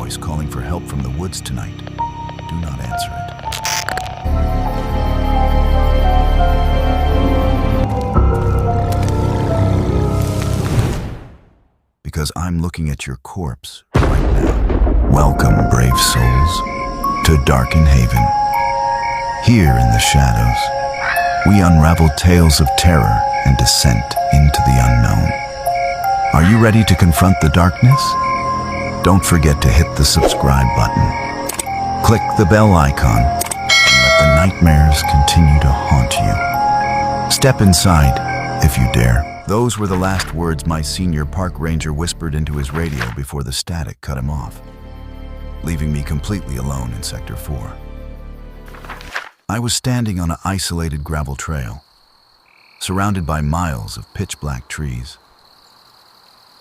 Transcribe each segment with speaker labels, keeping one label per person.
Speaker 1: voice calling for help from the woods tonight. Do not answer it. Because I'm looking at your corpse right now. Welcome, brave souls, to Darken Haven. Here in the shadows, we unravel tales of terror and descent into the unknown. Are you ready to confront the darkness? Don't forget to hit the subscribe button. Click the bell icon and let the nightmares continue to haunt you. Step inside, if you dare. Those were the last words my senior park ranger whispered into his radio before the static cut him off, leaving me completely alone in Sector 4. I was standing on an isolated gravel trail, surrounded by miles of pitch-black trees.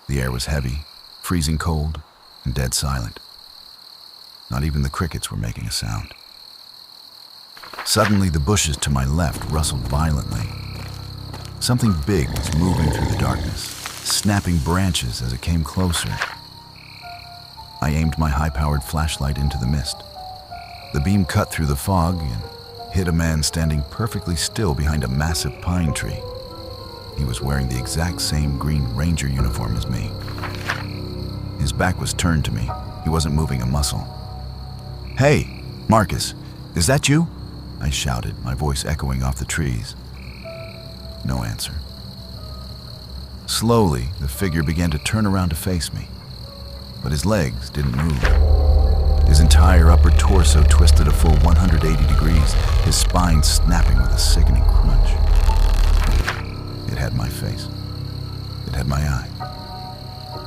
Speaker 1: The air was heavy, freezing cold, and dead silent. Not even the crickets were making a sound. Suddenly, the bushes to my left rustled violently. Something big was moving through the darkness, snapping branches as it came closer. I aimed my high-powered flashlight into the mist. The beam cut through the fog and hit a man standing perfectly still behind a massive pine tree. He was wearing the exact same green ranger uniform as me. His back was turned to me. He wasn't moving a muscle. "Hey, Marcus, is that you?" I shouted, my voice echoing off the trees. No answer. Slowly, the figure began to turn around to face me, but his legs didn't move. His entire upper torso twisted a full 180 degrees, his spine snapping with a sickening crunch. It had my face. It had my eye.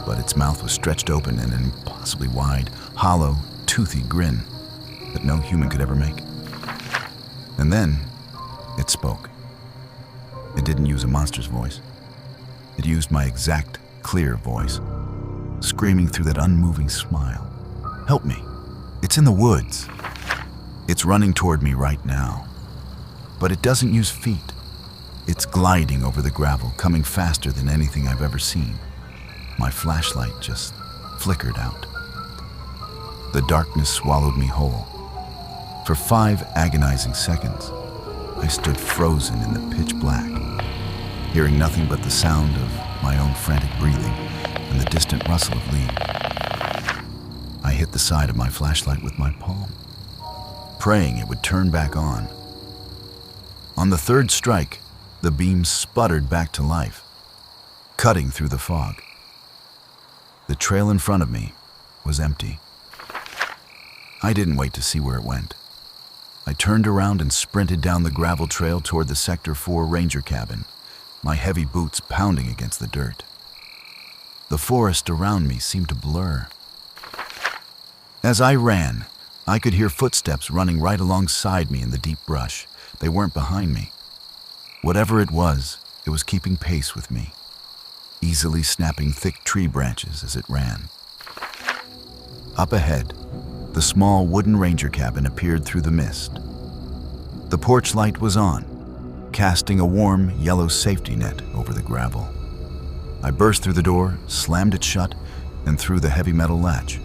Speaker 1: But its mouth was stretched open in an impossibly wide, hollow, toothy grin that no human could ever make. And then, it spoke. It didn't use a monster's voice. It used my exact, clear voice, screaming through that unmoving smile. "Help me. It's in the woods. It's running toward me right now. But it doesn't use feet. It's gliding over the gravel, coming faster than anything I've ever seen." My flashlight just flickered out. The darkness swallowed me whole. For 5 agonizing seconds, I stood frozen in the pitch black, hearing nothing but the sound of my own frantic breathing and the distant rustle of leaves. I hit the side of my flashlight with my palm, praying it would turn back on. On the third strike, the beam sputtered back to life, cutting through the fog. The trail in front of me was empty. I didn't wait to see where it went. I turned around and sprinted down the gravel trail toward the Sector 4 ranger cabin, my heavy boots pounding against the dirt. The forest around me seemed to blur. As I ran, I could hear footsteps running right alongside me in the deep brush. They weren't behind me. Whatever it was keeping pace with me, easily snapping thick tree branches as it ran. Up ahead, the small wooden ranger cabin appeared through the mist. The porch light was on, casting a warm yellow safety net over the gravel. I burst through the door, slammed it shut, and threw the heavy metal latch.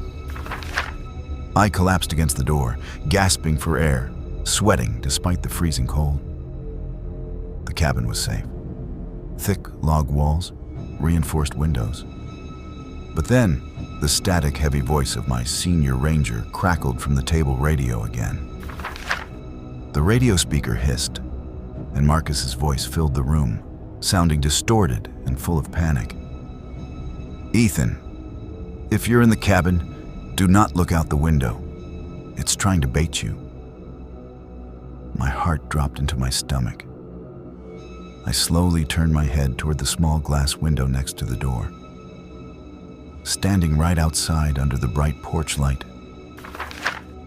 Speaker 1: I collapsed against the door, gasping for air, sweating despite the freezing cold. The cabin was safe. Thick log walls, reinforced windows. But then, the static, heavy voice of my senior ranger crackled from the table radio again. The radio speaker hissed, and Marcus's voice filled the room, sounding distorted and full of panic. "Ethan, if you're in the cabin, do not look out the window. It's trying to bait you." My heart dropped into my stomach. I slowly turned my head toward the small glass window next to the door. Standing right outside under the bright porch light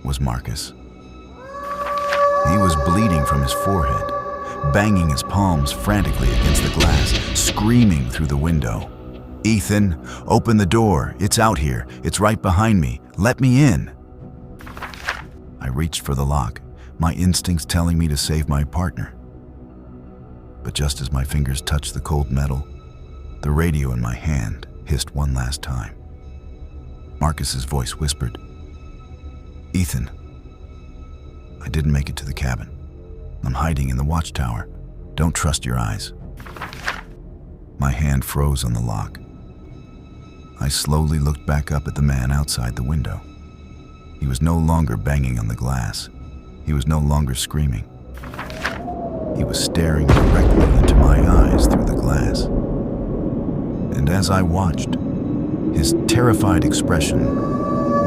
Speaker 1: was Marcus. He was bleeding from his forehead, banging his palms frantically against the glass, screaming through the window. "Ethan, open the door. It's out here. It's right behind me. Let me in." I reached for the lock, my instincts telling me to save my partner. But just as my fingers touched the cold metal, the radio in my hand hissed one last time. Marcus's voice whispered, Ethan. I didn't make it to the cabin. I'm hiding in the watchtower. Don't trust your eyes. My hand froze on the lock. I slowly looked back up at the man outside the window. He was no longer banging on the glass. He was no longer screaming. He was staring directly into my eyes through the glass. And as I watched, his terrified expression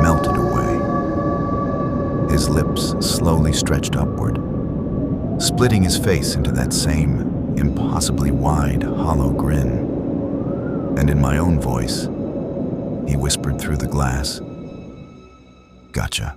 Speaker 1: melted away. His lips slowly stretched upward, splitting his face into that same impossibly wide, hollow grin. And in my own voice, he whispered through the glass, "Gotcha."